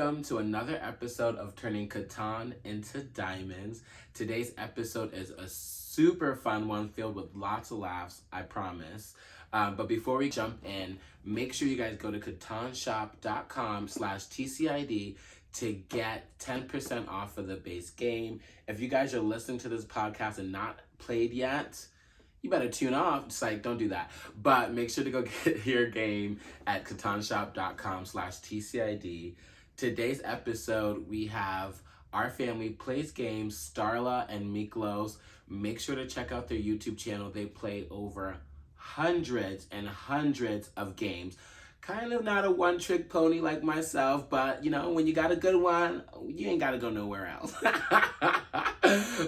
welcome to another episode of Turning Catan into Diamonds. Today's episode is a super fun one filled with lots of laughs, I promise. But before we jump in, make sure you guys go to catanshop.com/TCID to get 10% off of the base game. If you guys are listening to this podcast and not played yet, you better tune off. Just like, don't do that. But make sure to go get your game at catanshop.com/TCID. Today's episode, we have Our Family Plays Games, Starla and Miklos. Make sure to check out their YouTube channel. They play over hundreds and hundreds of games. Kind of not a one-trick pony like myself, but you know, when you got a good one, you ain't got to go nowhere else.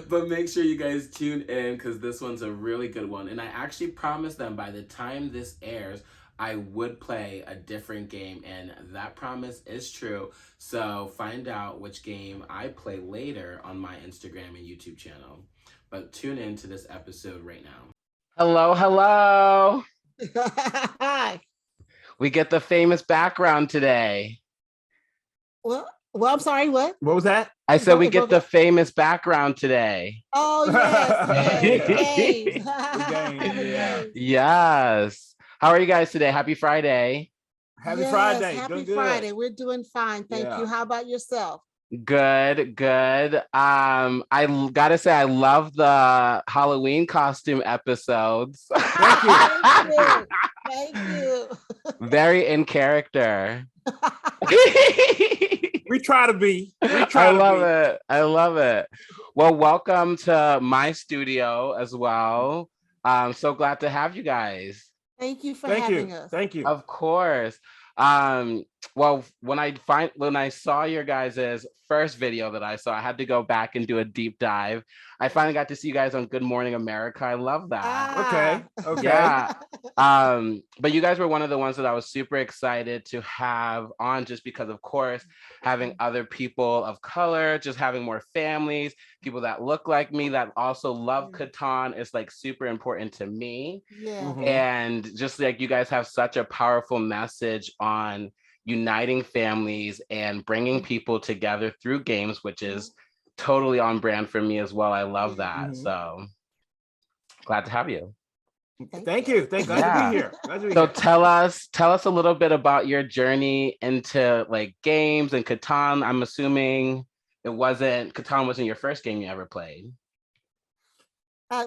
But make sure you guys tune in because this one's a really good one. And I actually promised them by the time this airs, I would play a different game, and that promise is true. So find out which game I play later on my Instagram and YouTube channel. But tune in to this episode right now. Hello, hello. Hi. We get the famous background today. Well, I'm sorry, what? What was that? I said we get the famous background today. Oh, yes. Yeah. Yes. How are you guys today? Happy Friday. Happy Friday. Happy Doing Friday. good. We're doing fine. Thank you. How about yourself? Good. I gotta say, I love the Halloween costume episodes. Thank you. Thank you. Very in character. We try to be. I love it. Well, welcome to my studio as well. I'm so glad to have you guys. Thank you for having us. Thank you. Of course. Well, when I saw your guys' first video that I saw, I had to go back and do a deep dive. I finally got to see you guys on Good Morning America. I love that. Okay. Yeah. But you guys were one of the ones that I was super excited to have on, just because, of course, having other people of color, just having more families, people that look like me that also love Catan is like super important to me. Yeah. Mhm. And just like you guys have such a powerful message on uniting families and bringing people together through games, which is totally on brand for me as well. I love that. Mhm. So glad to have you. Thank you. Glad to be here. So tell us a little bit about your journey into like games and Catan. I'm assuming Catan wasn't your first game you ever played.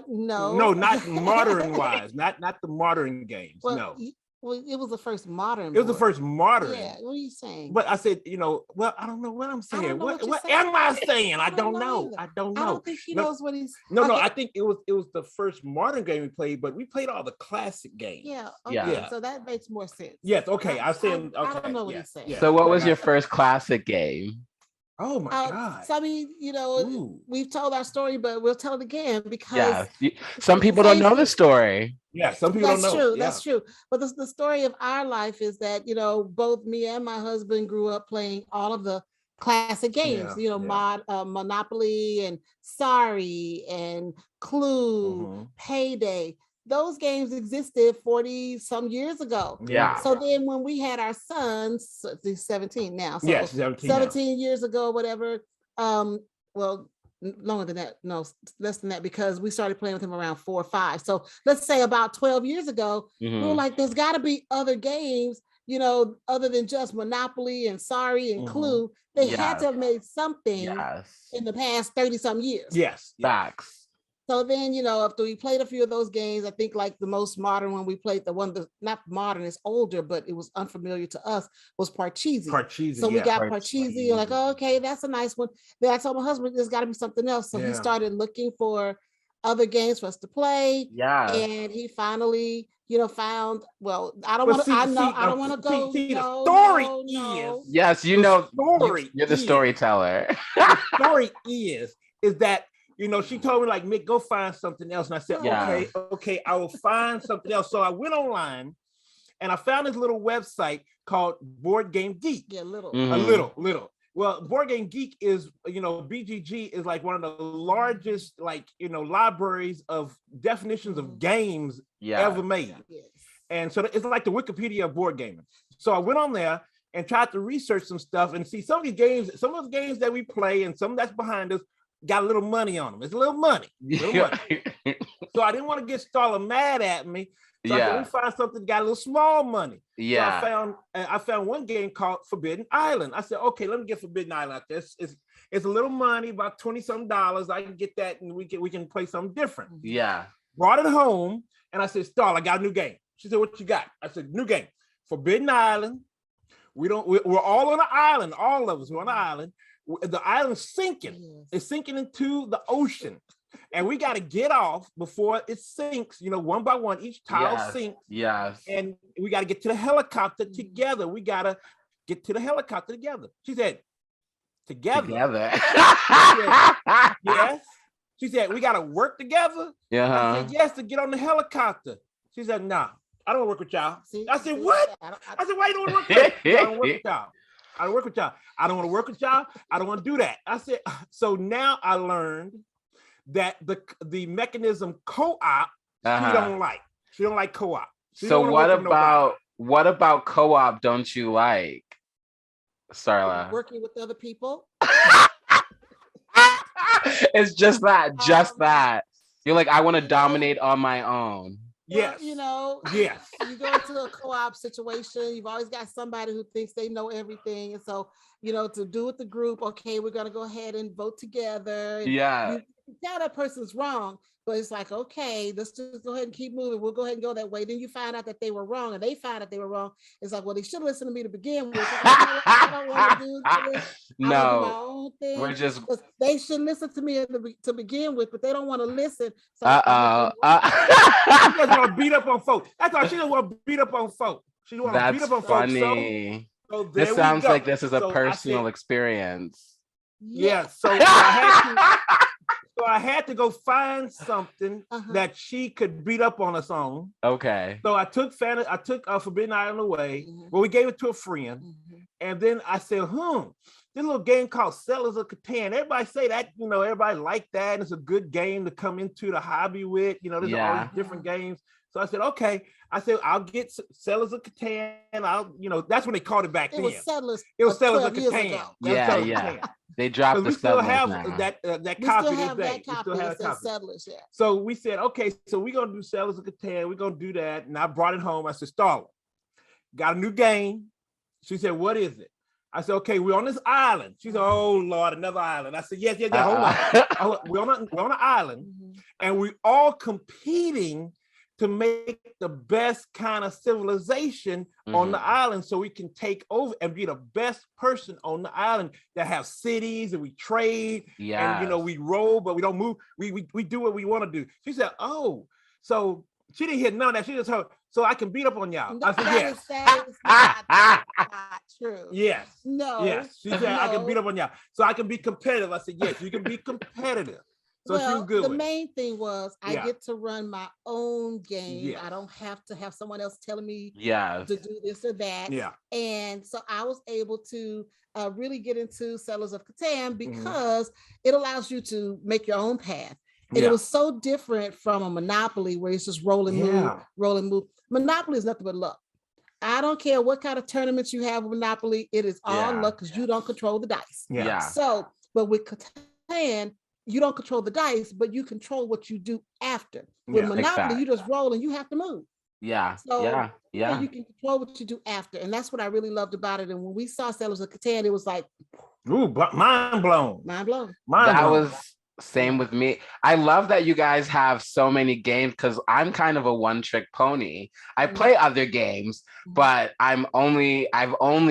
No, not modern wise, not the modern games. Well, no. Well, it was the first modern. It was the first modern. Yeah. What are you saying? But I said, well, I don't know what I'm saying. What saying. am I saying? I don't know. I don't think he knows what he's. No. I think it was the first modern game we played, but we played all the classic games. Yeah. Okay. Yeah. So that makes more sense. Yes. Okay. I said. Okay. I don't know what he's saying. Yeah. So what was your first classic game? Oh my God. So I mean, we've told our story, but we'll tell it again because some people don't know the story. Yeah, some people don't know. True. That's true. But the story of our life is that, both me and my husband grew up playing all of the classic games, Monopoly and Sorry and Clue, Payday. Those games existed 40 some years ago. Yeah. So then when we had our sons, he's 17 now. So yes, 17 years ago, whatever. Well, longer than that. No, less than that, because we started playing with him around 4 or 5. So let's say about 12 years ago, we were like, there's got to be other games, other than just Monopoly and Sorry and Clue. They had to have made something in the past 30 some years. Yes. Facts. So then, after we played a few of those games, I think like the most modern one we played, the one that's not modern, it's older, but it was unfamiliar to us, was Parcheesi. So we got Parcheesi, like, oh, okay, that's a nice one. Then I told my husband, there's got to be something else. So he started looking for other games for us to play. Yeah. And he finally, found, well, I don't want to go. The story is. Yes, you're the storyteller. The story is that, she told me, like, Mick, go find something else. And I said, okay, I will find something else. So I went online and I found this little website called Board Game Geek. Yeah, little. A little. Well, Board Game Geek is, BGG is like one of the largest, libraries of definitions of games ever made. Yes. And so it's like the Wikipedia of board gaming. So I went on there and tried to research some stuff and see some of those games that we play and some that's behind us got a little money on them. It's a little money. So I didn't want to get Starla mad at me. So I said, let me find something that got a little small money. Yeah. So I found one game called Forbidden Island. I said, okay, let me get Forbidden Island out there. It's a little money, about $20-some. I can get that and we can play something different. Yeah. Brought it home and I said, Starla, I got a new game. She said, what you got? I said, new game. Forbidden Island. We're all on an island. All of us, we're on an island. The island's sinking. Yes. It's sinking into the ocean. And we got to get off before it sinks, one by one. Each tile sinks. Yes. And we got to get to the helicopter together. We got to get to the helicopter together. She said, together. She said, yes. She said, we got to work together. Yeah. I said, yes, to get on the helicopter. She said, nah, I don't work with y'all. I said, what? I said, why you don't work with y'all? I don't work with y'all. I don't work with y'all. I don't want to work with y'all. I don't want to do that. I said, so now I learned that the mechanism co-op, she don't like. She don't like co-op. So what about co-op don't you like, Starla? Working with other people. It's just that. You're like, I want to dominate on my own. Yes. Yes. You go into a co-op situation, you've always got somebody who thinks they know everything. And so, to do with the group, okay, we're going to go ahead and vote together. Yeah. You tell that person's wrong, but it's like, okay, let's just go ahead and keep moving. We'll go ahead and go that way. Then you find out that they were wrong and they find out they were wrong. It's like, well, they should listen to me to begin with. I don't want to do this. No, I do my own thing. we're just. They should listen to me to begin with, but they don't want to listen. So she just want to beat up on folks. That's all. She just want to beat up on folks. She want to beat up on funny. folks. So this sounds like this is a personal experience. Yeah. So I had to go find something that she could beat up on us on. Okay. So I took Forbidden Island away. Well, we gave it to a friend, and then I said, this little game called Settlers of Catan. Everybody say that, everybody like that. And it's a good game to come into the hobby with. There's all these different games. So I said, okay. I said, I'll get Settlers of Catan. That's when they called it back then. It was Settlers of Catan. Yeah. They dropped the still have now. that copy. We still have copy. Settlers, yeah. So we said, okay, so we're going to do Settlers of Catan. We're going to do that. And I brought it home. I said, Starla, got a new game. She said, what is it? I said, okay, we're on this island. She said, oh, Lord, another island. I said, yes, hold on. We're on an island, and we're all competing to make the best kind of civilization on the island so we can take over and be the best person on the island that have cities and we trade and, we roll, but we don't move. We do what we want to do. She said, oh, so she didn't hear none of that. She just heard, so I can beat up on y'all. I said, yes. That is not true. Yes. No. Yes. She said, I can beat up on y'all. So I can be competitive. I said, yes, you can be competitive. So she was good the with main thing was I get to run my own game. Yes. I don't have to have someone else telling me to do this or that. Yeah. And so I was able to really get into Settlers of Catan because it allows you to make your own path. And it was so different from a Monopoly where it's just roll and move. Monopoly is nothing but luck. I don't care what kind of tournaments you have with Monopoly. It is all luck because you don't control the dice. Yeah. So, but with Catan, you don't control the dice, but you control what you do after. With Monopoly, you just roll and you have to move. Yeah. So you can control what you do after. And that's what I really loved about it. And when we saw Settlers of Catan, it was like, ooh, mind blown. That was same with me. I love that you guys have so many games because I'm kind of a one-trick pony. I play other games, but I've only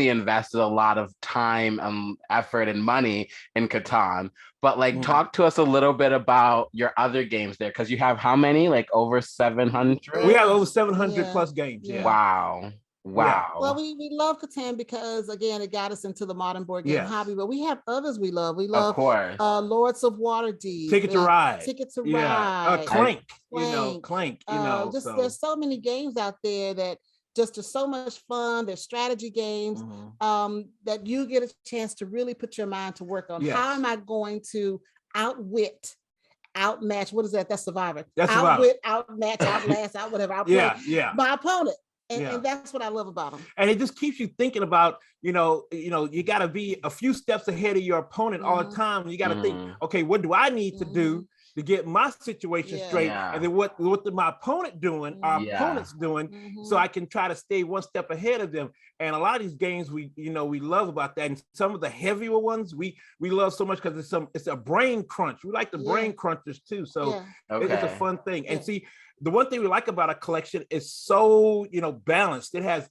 invested a lot of time and effort and money in Catan. But talk to us a little bit about your other games there, because you have how many? Like over 700? We have over 700 plus games. Yeah. Wow. Yeah. Well, we love Catan because, again, it got us into the modern board game hobby, but we have others we love. We love, of course, Lords of Waterdeep, Ticket to Ride, Clank, Clank, there's so many games out there that just are so much fun. They're strategy games that you get a chance to really put your mind to work on. How am I going to outwit, outmatch? What is that? That's Survivor. Outwit, outmatch, outlast, whatever. Outplay my opponent. And that's what I love about them. And it just keeps you thinking about, you got to be a few steps ahead of your opponent all the time. You got to think, okay, what do I need to do to get my situation straight? And then what my opponent doing, our opponent's doing, so I can try to stay one step ahead of them. And a lot of these games we love about that. And some of the heavier ones we love so much because it's a brain crunch. We like the brain crunchers too. So it's a fun thing. And see, the one thing we like about a collection is so, balanced. It has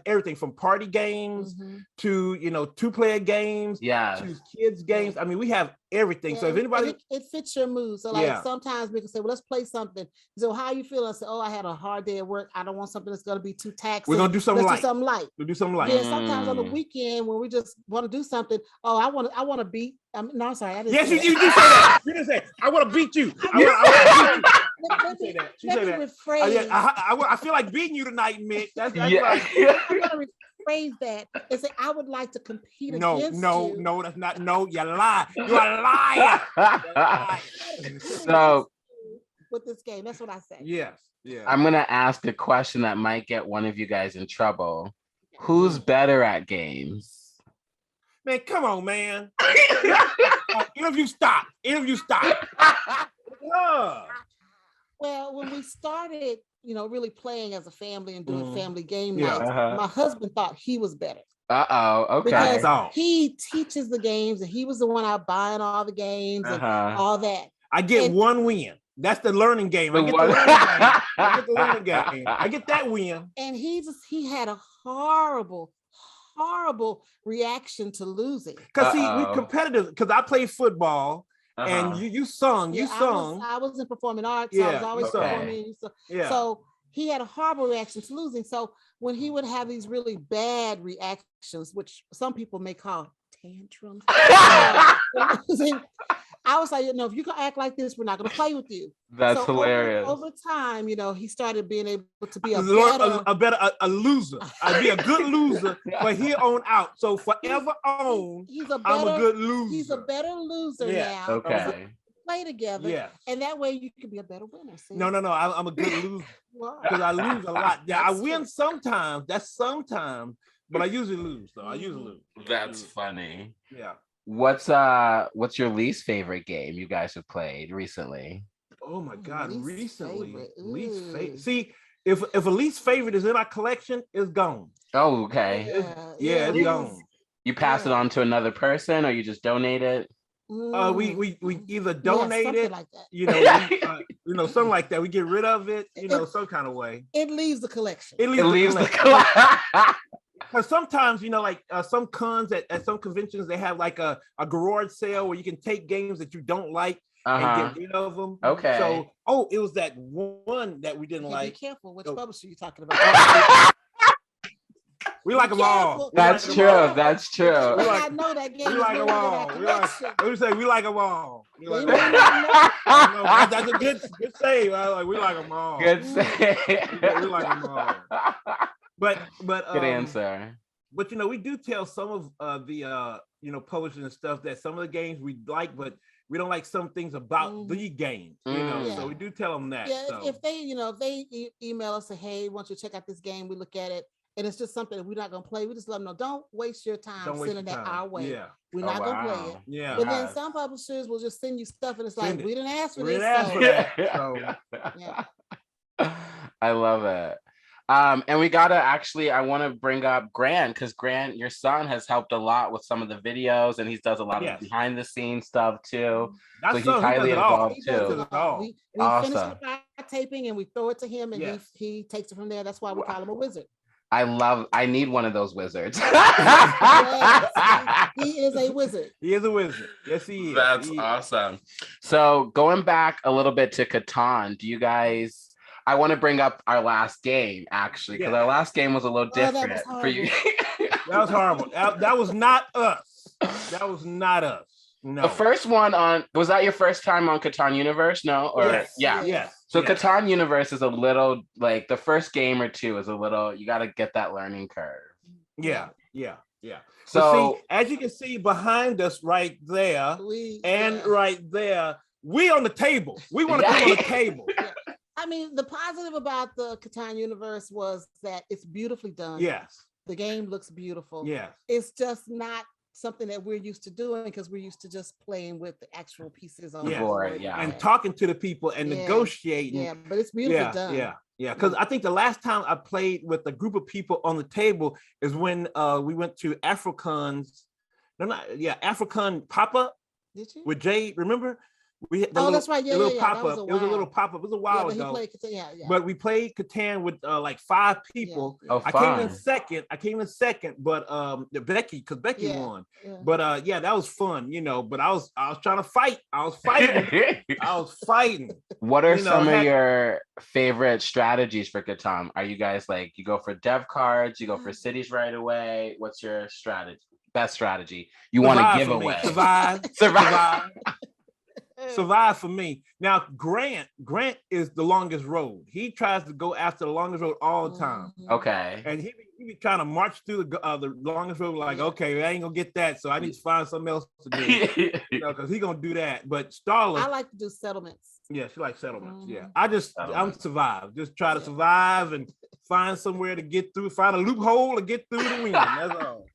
everything from party games to, 2-player games, to kids games. I mean, we have everything. So if anybody, it fits your mood. So like sometimes we can say, well, let's play something. So how you feel? I say, oh, I had a hard day at work. I don't want something that's going to be too taxing. We're going to do something light. We'll do something light. Yeah, sometimes on the weekend when we just want to do something. Oh, I want to beat. No, I'm sorry. I didn't you say that. You didn't say, I want to beat you. I want to beat you. She said that. Rephrase. I feel like beating you tonight, Mick. That's I'm gonna rephrase that and say I would like to compete against you. No, that's not. No, you lie. You're a liar. So with this game, that's what I say. Yes. Yeah. I'm gonna ask a question that might get one of you guys in trouble. Who's better at games? Man, come on, man. Interview stop. Well, when we started, really playing as a family and doing family game nights, my husband thought he was better. Okay. Because he teaches the games and he was the one out buying all the games and all that. I get one win. That's the learning game. I get the learning game. I get that win. And he had a horrible reaction to losing. Because we competitive. Because I played football. And you sung. I was in performing arts. So I was always performing. So he had a horrible reaction to losing. So when he would have these really bad reactions, which some people may call tantrums, I was like, if you can act like this, we're not going to play with you. That's hilarious. Over time, he started being able to be a loser. I'd be a good loser, but here on out. So forever on, I'm a good loser. He's a better loser now. Okay. Play together, and that way you can be a better winner. See? No, I'm a good loser because I lose a lot. Yeah, I win sometimes. That's sometimes, but I usually lose. So I usually lose. That's funny. Yeah. What's your least favorite game you guys have played recently? Oh my God, least favorite. See, if a least favorite is in our collection, it's gone. Oh, okay. Yeah, it's gone. You pass it on to another person, or you just donate it? We either donate it, like that. Something like that. We get rid of it, some kind of way. It leaves the collection. It leaves the collection. Because sometimes, some cons at some conventions, they have like a garage sale where you can take games that you don't like and get rid of them. Okay. So, it was that one that we didn't like. Be careful which publisher you're talking about. We like them all. That's true. I know that game. We like them all. We like them all. That's a good save. We like them all. Good save. We like them all. But good answer. But we do tell some of the publishers and stuff that some of the games we like, but we don't like some things about the game. So we do tell them that. Yeah, if they email us, say, hey, why don't you check out this game? We look at it, and it's just something that we're not gonna play. We just let them know, don't waste your time sending that our way. Yeah. We're not gonna play it. Yeah. But then some publishers will just send you stuff, and it's like, we didn't ask for this. I love it. And we gotta I want to bring up Grant, because Grant, your son, has helped a lot with some of the videos, and he does a lot of behind the scenes stuff too. So he's highly involved too. We finish our taping and we throw it to him, and he takes it from there. That's why we call him a wizard. I need one of those wizards. Yes, he is a wizard. He is a wizard. Yes, he is. That's awesome. So going back a little bit to Catan, do you guys? I want to bring up our last game, actually, because our last game was a little different for you. That was horrible. That was not us. That was not us. No. The first one was that your first time on Catan Universe? No? Or yes. So Catan Universe is a little, like, the first game or two is a little, you got to get that learning curve. Yeah. So see, as you can see behind us right there right there, we on the table. We want to be on the table. I mean, the positive about the Catan universe was that it's beautifully done. Yes. The game looks beautiful. Yes. It's just not something that we're used to doing because we're used to just playing with the actual pieces on the board. Yeah. And talking to the people and negotiating. Yeah, but it's beautifully done. Yeah. Because I think the last time I played with a group of people on the table is when we went to African's. African pop-up. Did you? With Jade, remember? We had that's right. Yeah, little pop-up. It was a little pop-up. It was a while ago. But we played Catan with like 5 people. Yeah. Oh, I came in second, but Becky won. Yeah. But that was fun, But I was trying to fight. I was fighting. What are some of your favorite strategies for Catan? Are you guys like you go for dev cards, you go for cities right away? What's your strategy? Best strategy you want to give away? Survive. Survive for me. Now, Grant is the longest road. He tries to go after the longest road all the time. Okay. And he be trying to march through the longest road like, okay, I ain't gonna get that, so I need to find something else to do. Because he gonna do that. But Starla, I like to do settlements. Yeah, she likes settlements. Yeah. I'm survive. Just try to survive and find somewhere to get through, find a loophole to get through the win. That's all.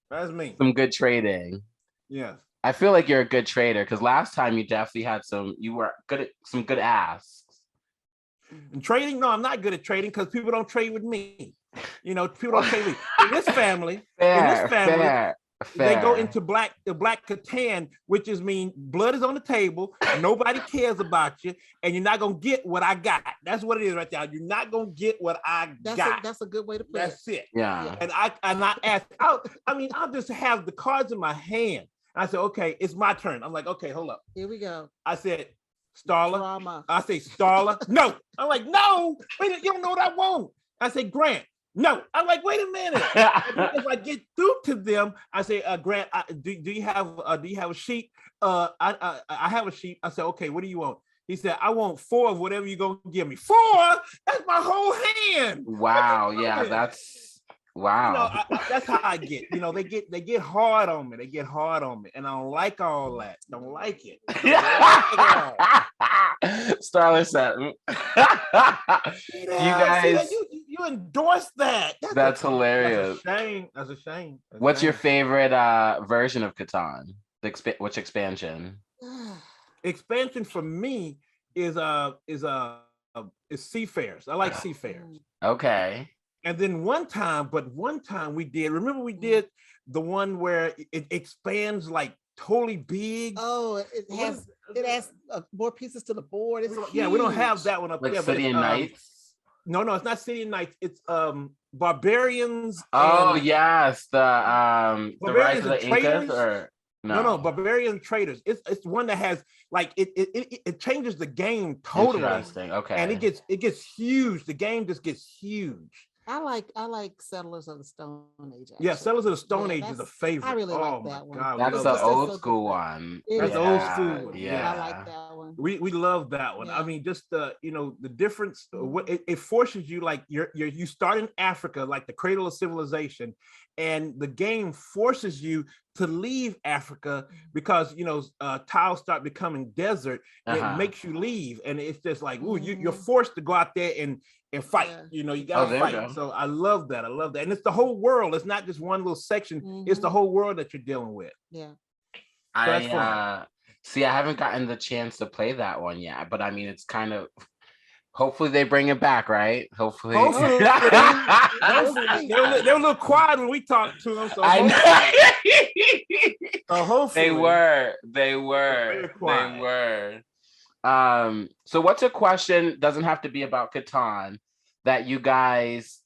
That's me. Some good trading. Yes. I feel like you're a good trader because last time you definitely had you were good at some good asks. And trading? No, I'm not good at trading because people don't trade with me. People don't trade with me. In this family, Fair. They go into the black Catan, which mean blood is on the table, nobody cares about you, and you're not gonna get what I got. That's what it is right now. You're not gonna get what I got. That's a good way to put That's it. Yeah. And I ask, I'll just have the cards in my hand. I said, okay, it's my turn. I'm like, okay, hold up. Here we go. I said, Starla. Drama. I say, Starla. No. I'm like, no. Wait, you don't know what I want. I say, Grant. No. I'm like, wait a minute. If I get through to them, I say, Grant, do you have a sheet? I have a sheet. I said, okay, what do you want? He said, I want 4 of whatever you're gonna give me. 4? That's my whole hand. Wow. Yeah, that's wow. That's how I get. They get hard on me. And I don't like all that. Don't like it. Starla said, you guys, you endorse that. That's hilarious. That's a shame. What's your favorite version of Catan? Which expansion? Expansion for me is Seafarers. I like Seafarers. Okay. And then one time we did the one where it expands like totally big. Oh, it has more pieces to the board. It's we don't have that one up like there. City and Knights. No, it's not City and Knights. It's Barbarians. Oh yes, the Rise of the Incas or no, Barbarian Traders. It's one that has like it changes the game totally. Interesting. Okay. And it gets huge. The game just gets huge. I like Settlers of the Stone Age. Actually. Yeah, Settlers of the Stone Age is a favorite. I really like that one. God, that's the old school one. That's the old school one. Yeah, I like that one. We love that one. Yeah. I mean, just the difference. What it forces you, like you start in Africa, like the cradle of civilization, and the game forces you to leave Africa because tiles start becoming desert. It makes you leave, and it's just like, ooh, you're forced to go out there and fight. You gotta fight. Go. So I love that. And it's the whole world. It's not just one little section. It's the whole world that you're dealing with. Yeah. I haven't gotten the chance to play that one yet, but I mean, it's kind of. Hopefully they bring it back, right? Hopefully. They're a little quiet when we talk to them. So I know. Hopefully. They were. So what's a question, doesn't have to be about Catan, that you guys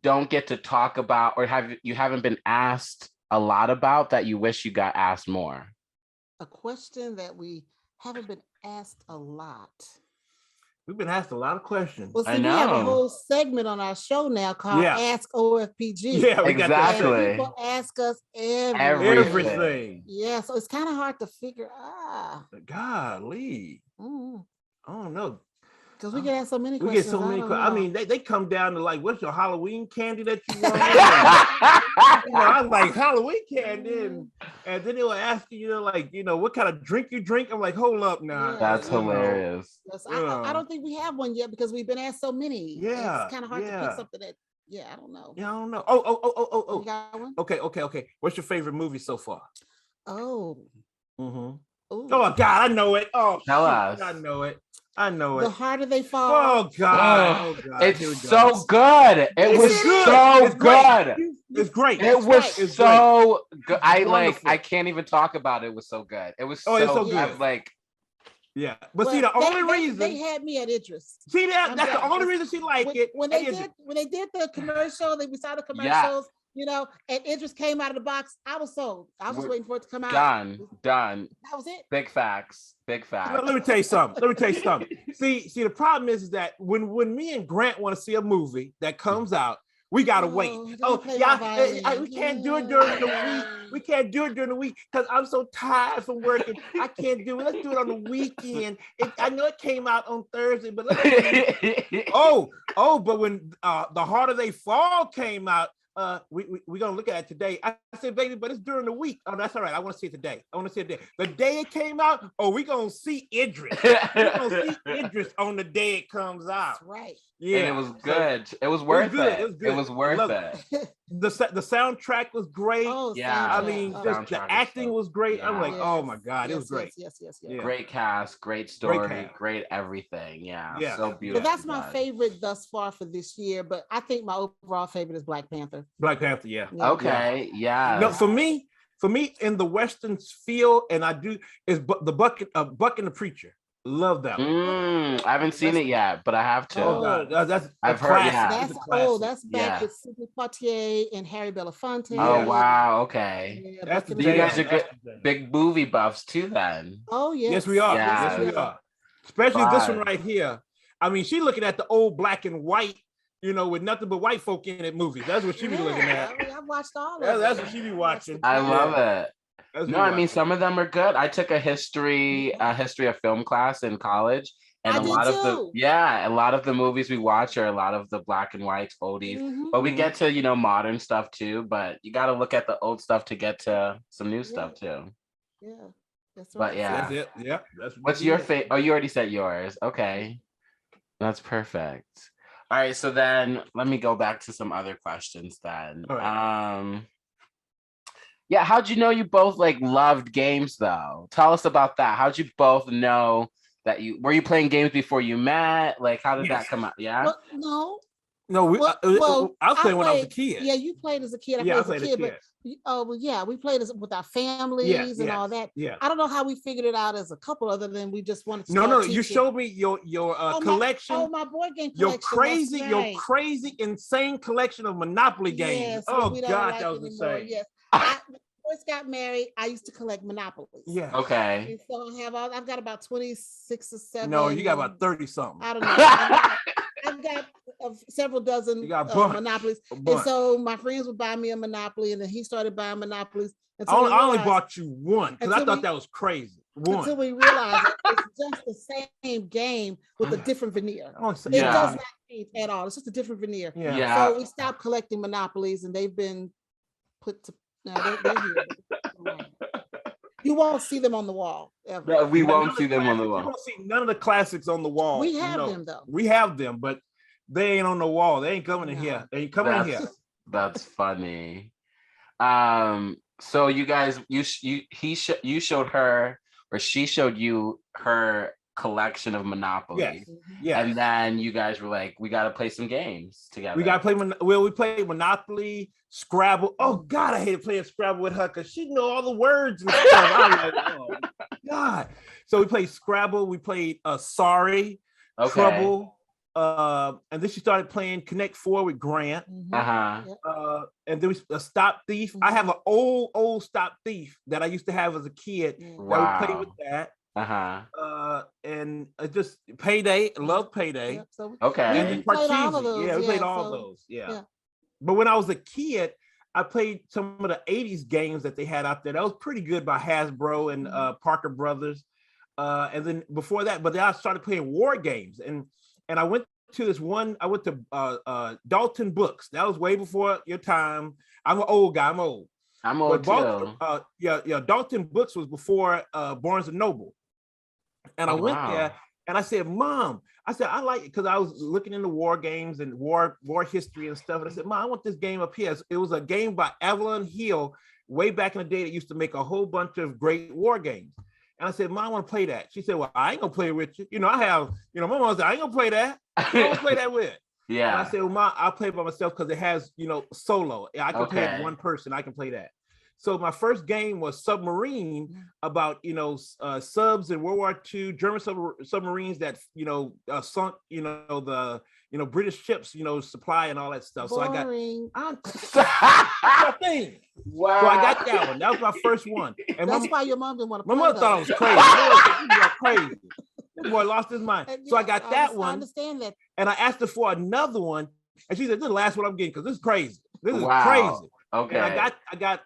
don't get to talk about or haven't been asked a lot about that you wish you got asked more? A question that we haven't been asked a lot. We've been asked a lot of questions. Well, see, we have a whole segment on our show now called Ask OFPG. Yeah, exactly. People ask us everything. Yeah, so it's kind of hard to figure out. Golly. I don't know. Because we get asked so many questions. We get so many questions. I mean, they come down to like, what's your Halloween candy that you want? I was like, Halloween candy. And then they will ask you, like, what kind of drink you drink? I'm like, hold up now. That's hilarious. I don't think we have one yet because we've been asked so many. Yeah. It's kind of hard to pick something that, I don't know. Yeah, I don't know. Oh. You got one? Okay. What's your favorite movie so far? Oh. Mm-hmm. Oh, God, I know it. Oh, tell us. I know it. The harder they fall. Oh God! It's so good. It was so good. It's great. It was so good. I can't even talk about it. It was so good. It was so good. Yeah, but see, the only reason they had me at Idris. See that? That's the only reason she liked it. When they did the commercial, we saw the commercials. And Idris came out of the box. I was sold. I was just waiting for it to come out. Done. That was it. Big facts. Let me tell you something. See, the problem is that when me and Grant want to see a movie that comes out, we gotta wait. We can't do it during the week. We can't do it during the week because I'm so tired from working. I can't do it. Let's do it on the weekend. I know it came out on Thursday, but but when The Harder They Fall came out, we're gonna look at it today. I said, baby, but it's during the week. Oh, that's all right. I want to see it today. The day it came out, we're gonna see Idris. We're gonna see Idris on the day it comes out. That's right. Yeah, and it was good. It was worth it. It was worth it. The soundtrack was great. I mean, the acting was great. I'm like, oh my God, it was great. Yes. Great cast, great story, great everything. Yeah, so beautiful. But that's my favorite thus far for this year. But I think my overall favorite is Black Panther. Yeah. Okay, yeah. No, for me, in the Western field, and is the Buck and the Preacher. Love that one. I haven't seen it yet, but I have to. Oh God, I've heard. That's back with Sidney Poitier and Harry Belafonte. Oh wow, okay. You guys are good, big movie buffs too, then. Oh yes. Yes, we are. Yes, we are. Especially this one right here. I mean, she's looking at the old black and white, with nothing but white folk in it movies. That's what she be looking at. I watched all of them. That's what she be watching. I love it. I mean, some of them are good. I took a history of film class in college, and a lot of the movies we watch are a lot of the black and white oldies. But we get to modern stuff too. But you got to look at the old stuff to get to some new stuff too. Yeah, that's right. But that's it. Yeah. What's your favorite? Oh, you already said yours. Okay, that's perfect. All right, so then let me go back to some other questions then. All right. Yeah, how'd you know you both loved games though? Tell us about that. How'd you both know that were you playing games before you met? How did that come out? Yeah. Well, no. I was playing when I was a kid. Yeah, you played as a kid. I played as a kid. But we played with our families and all that. Yeah. I don't know how we figured it out as a couple, other than we just wanted to. No. You showed me your collection. My board game collection. Your crazy, insane collection of Monopoly games. Yes, oh God, that was insane. Yes. When I first got married, I used to collect Monopolies. Yeah. Okay. And so I've got about 26 or 7. No, you got about 30 something. I don't know. I've got several dozen Monopolies. And so my friends would buy me a Monopoly, and then he started buying Monopolies. I only bought you one because I thought that was crazy. One. Until we realized it's just the same game with a different veneer. It does not change at all. It's just a different veneer. Yeah. So we stopped collecting Monopolies, and they've been put to. No, they're here. You won't see them on the wall ever. No, we won't see them on the wall. You won't see none of the classics on the wall. We have them though. We have them, but they ain't on the wall. They ain't coming in here. They ain't coming in here. That's funny. So you guys, you showed her, or she showed you her collection of Monopoly. Yeah. And then you guys were like, we got to play some games together. We got to play. We played Monopoly, Scrabble. Oh God, I hated playing Scrabble with her because she know all the words and stuff. I was like, oh God. So we played Scrabble. We played Sorry, Trouble. And then she started playing Connect 4 with Grant. And then we Stop Thief. I have an old Stop Thief that I used to have as a kid. Wow. That we played with that. And just Payday, love Payday. Okay. And we played all of those. We played all those. Yeah. But when I was a kid, I played some of the 80s games that they had out there. That was pretty good by Hasbro and Parker Brothers. And then before that, but then I started playing war games. And and I went to this one. I went to Dalton Books. That was way before your time. I'm an old guy. I'm old. I'm old too. Dalton Books was before Barnes and Noble, and I went there and I said, Mom, I said I like it because I was looking into war games and war history and stuff. And I said, Mom, I want this game up here. It was a game by Avalon Hill way back in the day that used to make a whole bunch of great war games. And I said, Mom, I want to play that. She said, well, I ain't gonna play with you. You know, my mom said, I ain't gonna play that. I don't play that with. Yeah. And I said, well, Mom, I'll play by myself because it has, solo. I can play it one person. I can play that. So my first game was Submarine, about subs in World War II, German submarines that sunk the British ships supply and all that stuff. Boring. So I got thing. Wow. So I got that one. That was my first one. And that's why your mom didn't want to play. My mother thought I was crazy. My mother crazy. This boy lost his mind. So I got that one. I understand that. And I asked her for another one, and she said, "This is the last one I'm getting because this is crazy. This is crazy." Okay. And I got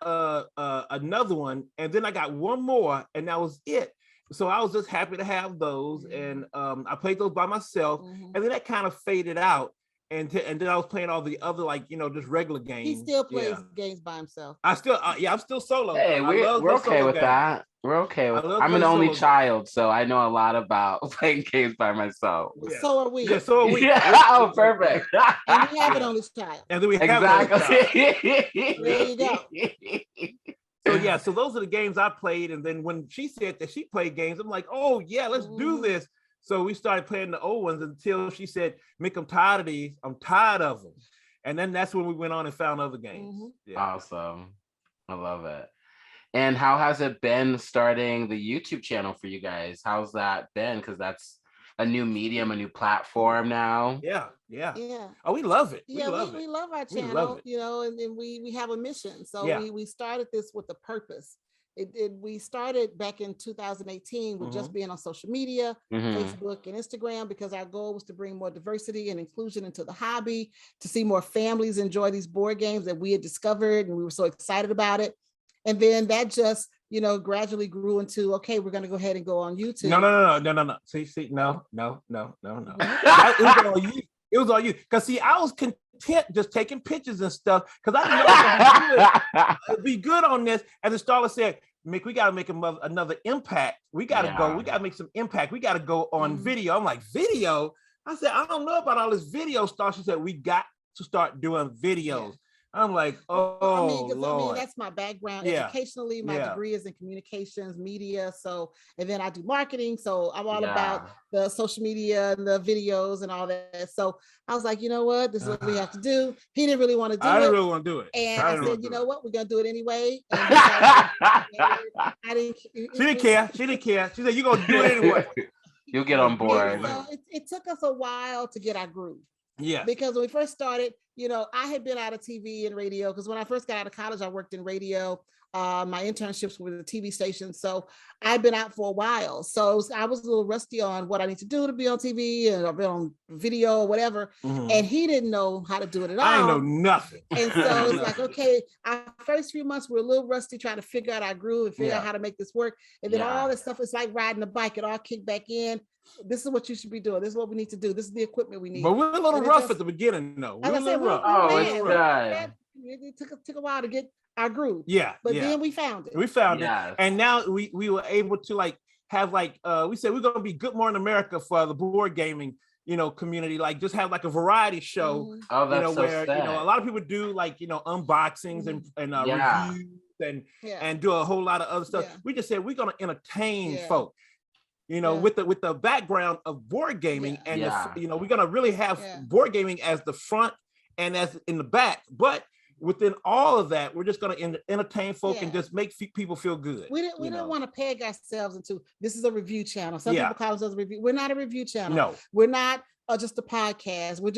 another one, and then I got one more, and that was it. So I was just happy to have those, and I played those by myself, and then that kind of faded out, and then I was playing all the other just regular games. He still plays games by himself. I'm still solo. Hey, we're okay with that. We're okay with. I'm an only child, so I know a lot about playing games by myself. Yeah. So are we. Yeah, so are we. Yeah. Oh, perfect. And we have an only child. And then we have exactly. There you go. So those are the games I played, and then when she said that she played games, I'm like, oh yeah, let's do this. So we started playing the old ones until she said, Mick, I'm tired of these. I'm tired of them. And then that's when we went on and found other games. Yeah. Awesome. I love it. And how has it been starting the YouTube channel for you guys? How's that been? Because that's a new medium, a new platform now. Yeah. Oh, we love it. We love our channel, and we have a mission. So we started this with a purpose. We started back in 2018 with just being on social media, Facebook and Instagram, because our goal was to bring more diversity and inclusion into the hobby, to see more families enjoy these board games that we had discovered, and we were so excited about it. And then that just, gradually grew into, okay, we're going to go ahead and go on YouTube. No. See, no. It was on you. Because, see, I was content just taking pictures and stuff because I didn't know it'd be good on this. And then Starla said, Mick, we got to make another impact. We got to go. We got to make some impact. We got to go on video. I'm like, video? I said, I don't know about all this video stuff. She said, we got to start doing videos. Yeah. I'm like, Lord. That's my background. Educationally, my degree is in communications, media. So, and then I do marketing. So I'm all about the social media and the videos and all that. So I was like, you know what? This is what we have to do. He didn't really want to do it. I didn't really want to do it. And I said, you know what? We're going to do it anyway. And I didn't. She didn't care. She said, you're going to do it anyway. You'll get on board. So it took us a while to get our groove. Yeah. Because when we first started, I had been out of TV and radio, because when I first got out of college, I worked in radio. My internships were the TV station. So I've been out for a while. So I was a little rusty on what I need to do to be on TV and be on video or whatever. And he didn't know how to do it at all. I know nothing. And so it's like, okay, our first few months were a little rusty trying to figure out our groove and figure out how to make this work. And then all this stuff is like riding a bike. It all kicked back in. This is what you should be doing. This is what we need to do. This is the equipment we need. But we're a little rough at the beginning, though. We're a little rough. It took a while to get our groove. But then we found it. We found it. And now we were able to have we said we're gonna be Good Morning America for the board gaming community, just have a variety show. Oh, that's where a lot of people do unboxings and reviews and do a whole lot of other stuff. We just said we're gonna entertain folk. With the background of board gaming and we're gonna really have board gaming as the front and as in the back, but within all of that, we're just gonna entertain folk and just make people feel good. We didn't want to peg ourselves into this is a review channel. Some people call us a review. We're not a review channel. No, we're not just a podcast. We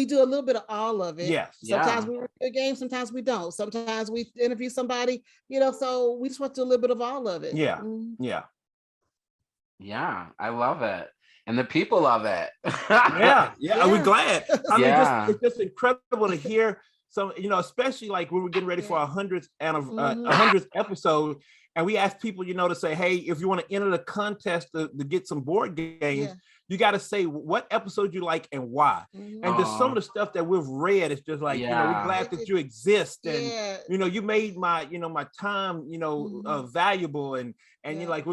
do a little bit of all of it. Yes. Sometimes we review a game, sometimes we don't. Sometimes we interview somebody. So we just want to do a little bit of all of it. Yeah. Yeah, I love it. And the people love it. We're glad. I mean, it's just incredible to hear some, especially when we're getting ready for our 100th episode, and we ask people, to say, hey, if you want to enter the contest to get some board games, you got to say what episode you like and why. And just some of the stuff that we've read, it's just like, we're glad that you exist. And, you made my, my time, valuable. And you're like,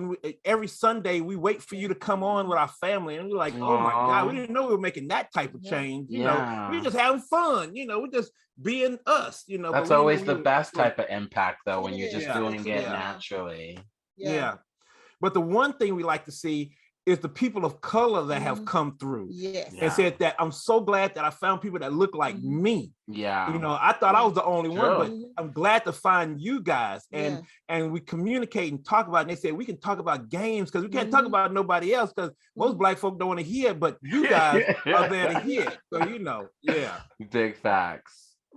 every Sunday we wait for you to come on with our family. And we're like, oh my God, we didn't know we were making that type of change. We're just having fun, we're just being us, That's always the best type of impact though, when you're just doing it naturally. But the one thing we like to see is the people of color that have come through and said that I'm so glad that I found people that look like me. I thought I was the only one, but I'm glad to find you guys. And we communicate and talk about it. And they said we can talk about games because we can't talk about nobody else because most Black folk don't want to hear, but you guys are there to hear. So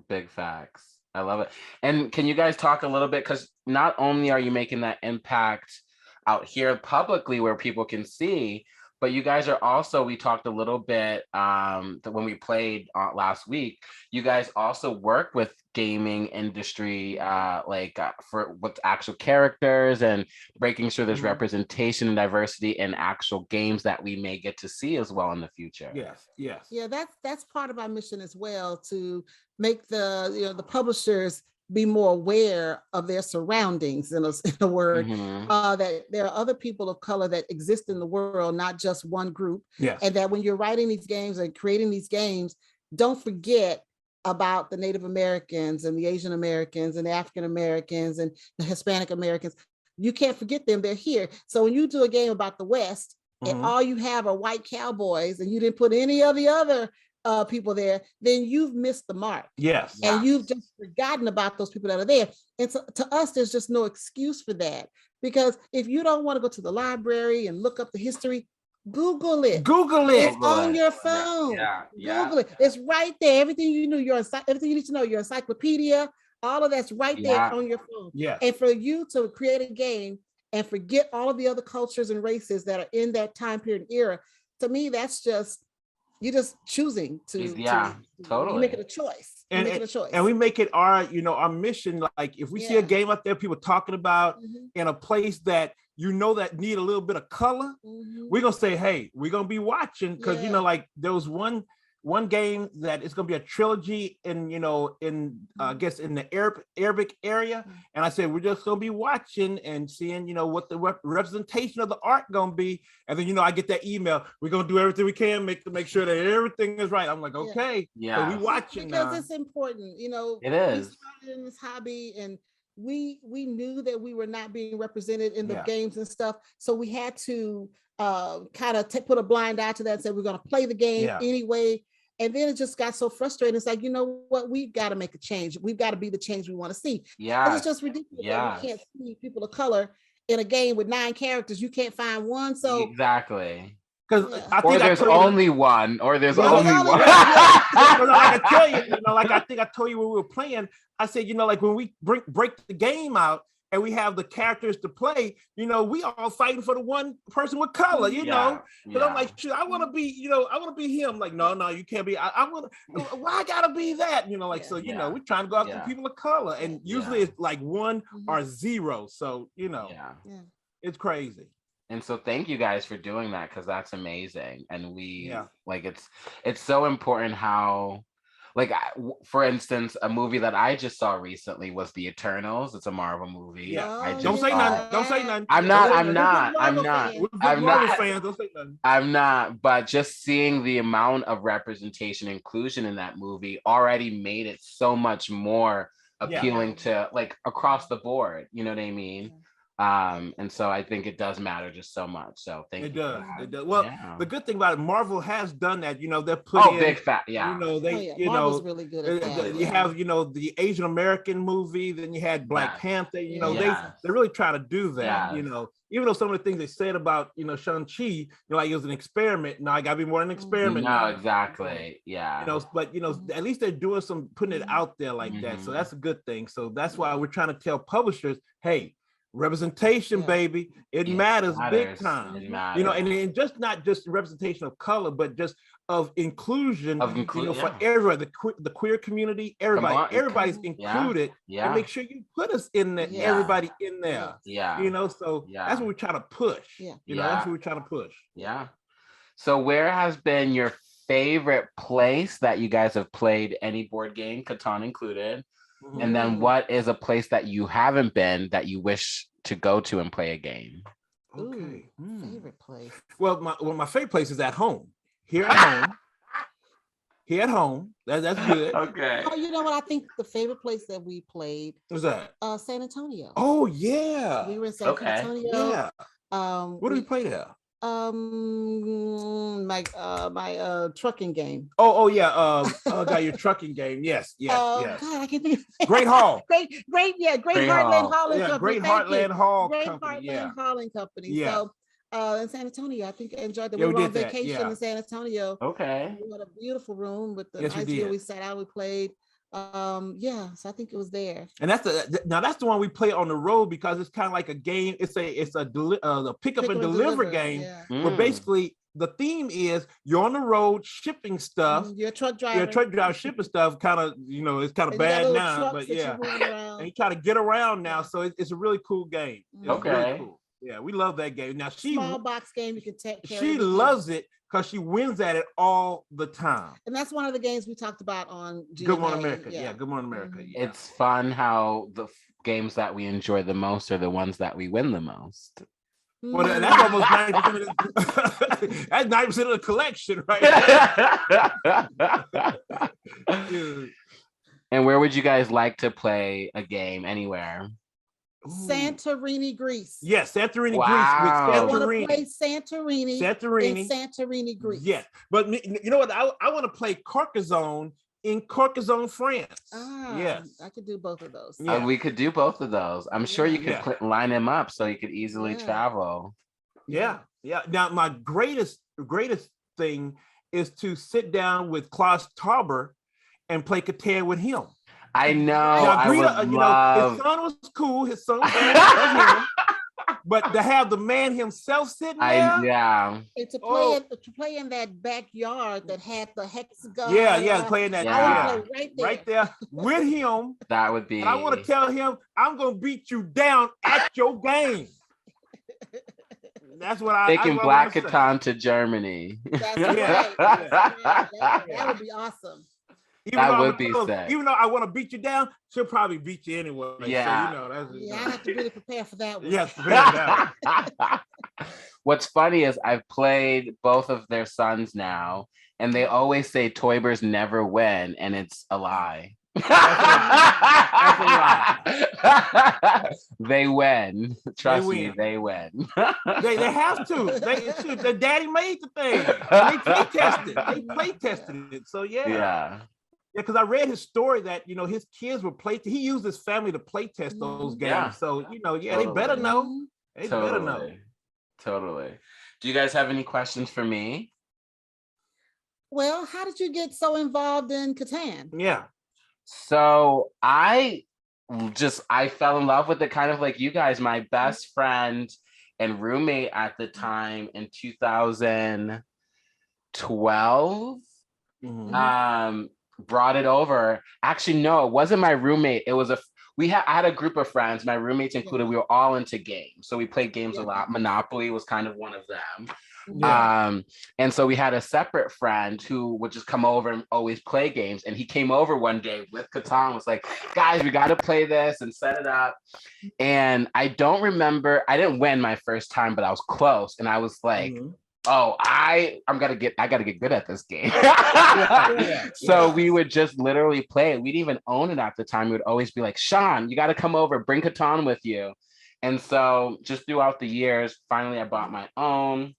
Big facts. I love it. And can you guys talk a little bit, because not only are you making that impact out here publicly where people can see, but you guys are also, we talked a little bit when we played last week, you guys also work with gaming industry for with actual characters and making sure there's representation and diversity in actual games that we may get to see as well in the future. Yeah, that's part of our mission as well, to make the publishers be more aware of their surroundings, in a word, that there are other people of color that exist in the world, not just one group. And that when you're writing these games and creating these games, don't forget about the Native Americans and the Asian Americans and the African Americans and the Hispanic Americans. You can't forget them. They're here. So when you do a game about the West and all you have are white cowboys and you didn't put any of the other people there, then you've missed the mark. And you've just forgotten about those people that are there. And so, to us, there's just no excuse for that. Because if you don't want to go to the library and look up the history, Google it. It's on your phone. Google it. It's right there. Everything you know, everything you need to know, your encyclopedia, all of that's right there on your phone. And for you to create a game and forget all of the other cultures and races that are in that time period and era, to me, that's just, you're just choosing to totally. You make it a choice. And we make it our, our mission. Like if we see a game out there, people talking about in a place that that need a little bit of color, we're gonna say, hey, we're gonna be watching, because like there was one game that is going to be a trilogy in I guess in the Arabic area. And I said, we're just going to be watching and seeing, what the representation of the art going to be. And then, I get that email, we're going to do everything we can make sure that everything is right. I'm like, okay, so we watching because now. It's important, it is. We started in this hobby and we knew that we were not being represented in the games and stuff. So we had to kind of put a blind eye to that and say, we're going to play the game anyway. And then it just got so frustrating. It's like, you know what? We've got to make a change. We've got to be the change we want to see. And it's just ridiculous that we can't see people of color in a game with 9 characters. You can't find one. So exactly. Because there's only one. Like I tell you, like I think I told you when we were playing, I said, like when we break the game out and we have the characters to play, we all fighting for the one person with color, But I'm like, shoot, I want to be, I want to be him. Like, no, you can't be. I want. Why I gotta be that? We're trying to go after people of color, and usually it's like 1 or 0. So it's crazy. And so thank you guys for doing that, because that's amazing. And it's so important how. Like, for instance, a movie that I just saw recently was The Eternals. It's a Marvel movie. Don't say nothing. I'm not. But just seeing the amount of representation, inclusion in that movie already made it so much more appealing to, like, across the board. You know what I mean? And so I think it does matter just so much. So thank you. It does. Well, the good thing about it, Marvel has done that. They're putting big fat. Marvel's really good at that. You have the Asian American movie, then you had Black Panther. They really try to do that. Even though some of the things they said about Shang-Chi, like it was an experiment. Now I gotta be more an experiment. No, exactly. But at least they're doing putting it out there like that. So that's a good thing. So that's why we're trying to tell publishers, hey, Representation, baby. It matters big time. It matters. You know, and just not just representation of color, but just of inclusion, for everybody, the queer community, everybody's included. Yeah. And make sure you put us in there, everybody in there. Yeah. You know, so that's what we're trying to push. Yeah. You know, that's what we're trying to push. Yeah. So where has been your favorite place that you guys have played any board game, Catan included? Mm-hmm. And then what is a place that you haven't been that you wish to go to and play a game? Okay. Favorite place. Well, my favorite place is at home. Here at home. That's good. Okay. Oh, you know what? I think the favorite place that we played was that? San Antonio. Oh yeah. We were in San Antonio. Yeah. What did we play there? My trucking game. Oh yeah. Got your trucking game. Yes. God, I can't think of Great Hall. Great Heartland Hauling Company. Great Heartland Hall Company. Heartland Hauling Company. Yeah. So in San Antonio, I think I enjoyed that. We were on vacation in San Antonio. Okay. We had a beautiful room with the nice view. We sat out, we played. So I think it was there. And that's the one we play on the road because it's kind of like a game. It's a pick up and deliver game. Yeah. Where basically the theme is you're on the road shipping stuff. You're a truck driver. Shipping stuff. Kind of, it's kind of bad now, but yeah. And you try to get around now, so it's a really cool game. It's really cool. Yeah, we love that game. Now small box game you can take. She loves it because she wins at it all the time. And that's one of the games we talked about on GMA. Good Morning America. Yeah, Good Morning America. Yeah. It's fun how the games that we enjoy the most are the ones that we win the most. Well, that's almost 90%. That's 90% of the collection, right? And where would you guys like to play a game? Anywhere? Santorini, Greece. Yes, Santorini, Greece. I want to play Santorini, Greece. Yes, but you know what? I want to play Carcassonne in Carcassonne, France. Yes, I could do both of those. Yeah. We could do both of those. I'm sure you could line them up so you could easily travel. Yeah. Now, my greatest thing is to sit down with Klaus Teuber and play Catan with him. I know. Now, his son was cool. His son was him. But to have the man himself sitting there, and to play in that backyard that had the hexagon. Playing that, right there with him. That would be. And I want to tell him, I'm gonna beat you down at your game. That's what taking Black Catan to Germany. That's right. That would be awesome. That would be sad. Even though I want to beat you down, she'll probably beat you anyway. Yeah. So, I have to really prepare for that one. Yes, prepare for that one. What's funny is I've played both of their sons now, and they always say Teubers never win, and it's a lie. That's a lie. They win. Trust me, they win. They have to. Their daddy made the thing. They play tested it. So yeah. Yeah, because I read his story that his kids were he used his family to play test those games. Yeah. So they better know. They better know. Totally. Do you guys have any questions for me? Well, how did you get so involved in Catan? Yeah. So I fell in love with it kind of like you guys. My best friend and roommate at the time in 2012 brought it over. Actually, no, it wasn't my roommate. It was I had a group of friends, my roommates included. We were all into games. So we played games a lot. Monopoly was kind of one of them. Yeah. And so we had a separate friend who would just come over and always play games. And he came over one day with Catan, was like, guys, we got to play this and set it up. And I don't remember, I didn't win my first time, but I was close. And I was like, I gotta get good at this game. So we would just literally play it. We didn't even own it at the time. We would always be like, Sean, you got to come over, bring Catan with you. And so just throughout the years, finally I bought my own.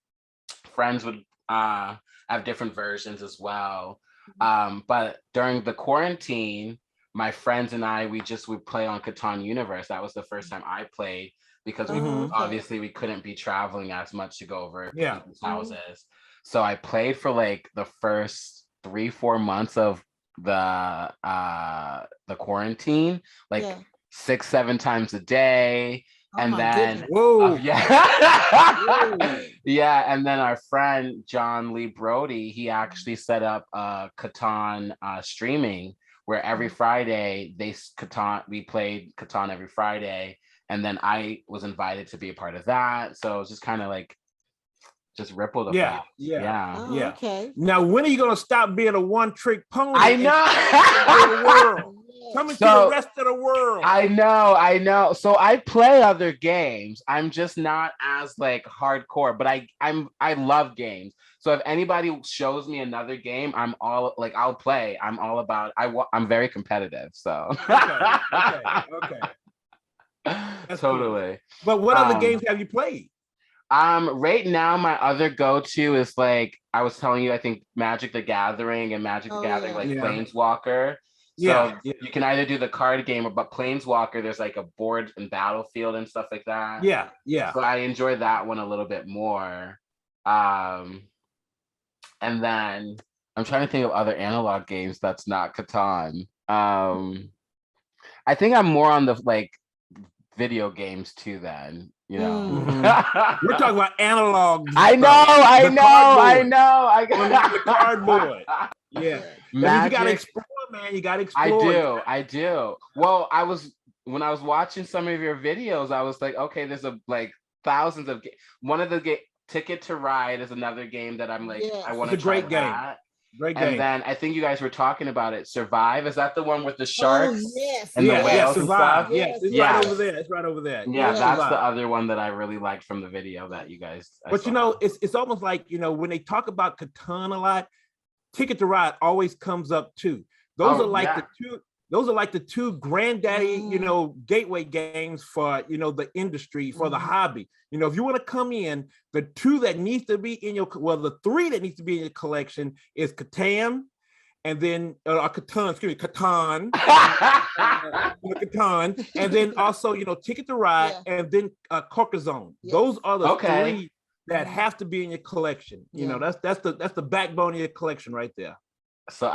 Friends would have different versions as well. But during the quarantine, my friends and I, we would play on Catan Universe. That was the first time I played, because obviously we couldn't be traveling as much to go over people's houses. So I played for like the first 3-4 months of the quarantine, 6-7 times a day. And then yeah, and then our friend John Lee Brody, he actually set up Catan streaming where every Friday we played Catan every Friday, and then I was invited to be a part of that. So it's just kind of like just rippled effect. Yeah. Okay. Now, when are you gonna stop being a one-trick pony? I know. Coming to the rest of the world. I know. So I play other games. I'm just not as like hardcore, but I love games. So if anybody shows me another game, I'm all like, I'll play. I'm all about. I'm very competitive. So. Okay. That's totally. Cool. But what other games have you played? Right now, my other go-to is like I was telling you. I think Magic the Gathering and Magic the Gathering, like Planeswalker. So you can either do the card game, but Planeswalker, there's like a board and battlefield and stuff like that. Yeah. So I enjoy that one a little bit more. And then I'm trying to think of other analog games that's not Catan. I think I'm more on the like video games too then. You know, we're talking about analog. I know. I got the cardboard. Yeah, you gotta explore, man. You gotta explore. I do. Well, when I was watching some of your videos, I was like, okay, there's like thousands of one of the Ticket to Ride is another game that I'm like, I want to try. Great game. Great game. And then I think you guys were talking about it. Survive, is that the one with the sharks and the whales and stuff? Yes, it's right over there. It's right over there. Yeah, that's the other one that I really liked from the video that you guys. But you know, it's almost like, you know, when they talk about Catan a lot, Ticket to Ride always comes up too. Those are like the two. Those are like the two granddaddy, you know, gateway games for, you know, the industry, for the hobby. You know, if you want to come in, the two that needs to be in your, the three that needs to be in your collection is Catan, and then Catan, Catan, and then also, you know, Ticket to Ride, and then Carcassonne. Those are the three that have to be in your collection. You know, that's the backbone of your collection right there. So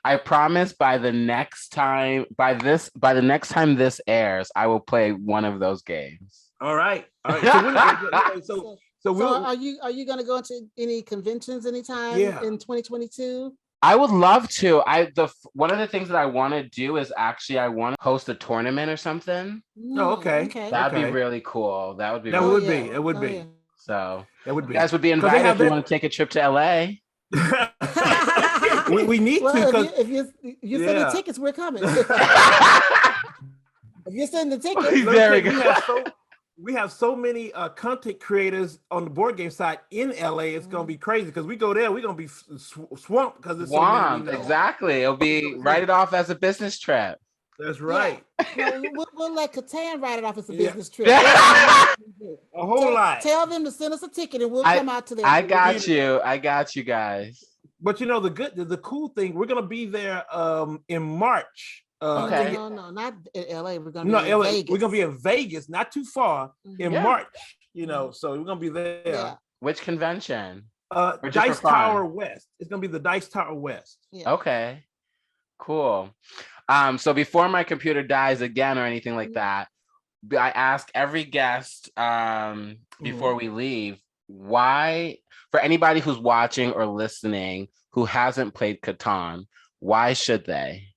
I promise by the next time this airs, I will play one of those games. All right. So are you going to go into any conventions anytime in 2022? I would love to. One of the things that I want to do is actually I want to host a tournament or something. Oh, okay. That'd be really cool. That would be. It would be. So that would be. You guys would be invited if you want to take a trip to LA. we need to, because if you send the tickets, we're coming. If you send the tickets, very good. We have so many content creators on the board game side in LA. It's gonna be crazy because we go there, we're gonna be swamped because it's swamped. Exactly, it'll be write it off as a business trip. That's right. Yeah. We'll let Catan write it off as a business trip. A whole lot. Tell them to send us a ticket and we'll come out to there. I got you guys. But you know, the cool thing, we're gonna be there in March. No, not in LA. We're gonna be in Vegas. We're gonna be in Vegas, not too far, in March. You know, so we're gonna be there. Yeah. Which convention? Dice Tower West. It's gonna be the Dice Tower West. Yeah. Okay. Cool. So before my computer dies again or anything like that, I ask every guest before we leave, why, for anybody who's watching or listening who hasn't played Catan, why should they?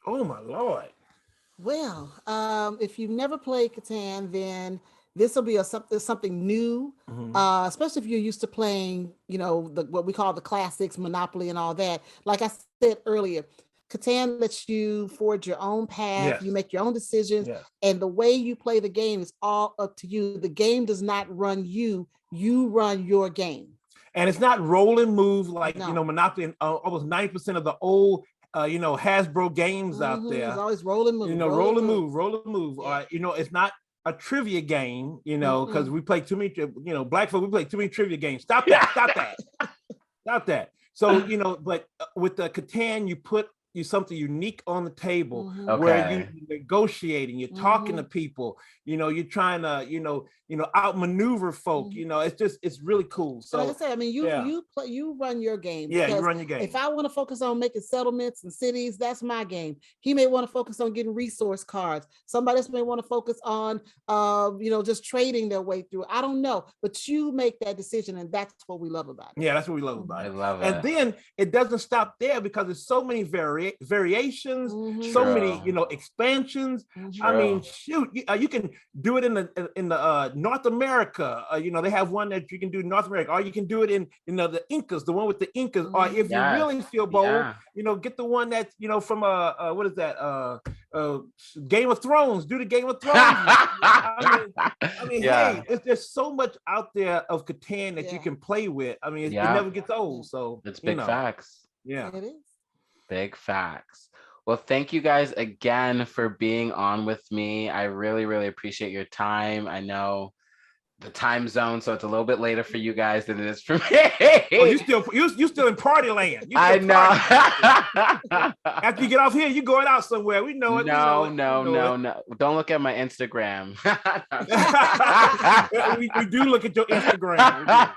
Oh my Lord. Well, if you've never played Catan, then this will be something new, especially if you're used to playing, you know, what we call the classics, Monopoly and all that. Like I said earlier, Catan lets you forge your own path. You make your own decisions, and the way you play the game is all up to you. The game does not run you; you run your game. And it's not roll and move like you know, Monopoly and almost 90% of the old you know, Hasbro games out there. It's always roll and move. You know, roll and move. Or you know, it's not a trivia game. You know, because we play too many. You know, black folk, we play too many trivia games. Stop that! Stop that! So you know, but with the Catan, you put something unique on the table, where you're negotiating, you're talking to people, you're trying to, outmaneuver folk. It's really cool. So like I said, I mean, you run your game. Yeah, you run your game. If I want to focus on making settlements and cities, that's my game. He may want to focus on getting resource cards. Somebody else may want to focus on, just trading their way through. I don't know, but you make that decision, and that's what we love about it. Yeah, that's what we love about it. I love it. And then it doesn't stop there, because there's so many variations, so many, expansions. I mean, shoot, you can do it in the North America. They have one that you can do in North America, or you can do it in the Incas, the one with the Incas, or if you really feel bold, get the one that's from what is that? Game of Thrones. Do the Game of Thrones. I mean, hey, there's so much out there of Catan that you can play with. I mean, it never gets old. So it's big facts. Yeah, it is big facts. Well, thank you guys again for being on with me. I really, really appreciate your time. I know the time zone, so it's a little bit later for you guys than it is for me. Oh, you still in party land. I know. After you get off here, you going out somewhere. We know it. No. Don't look at my Instagram. We do look at your Instagram.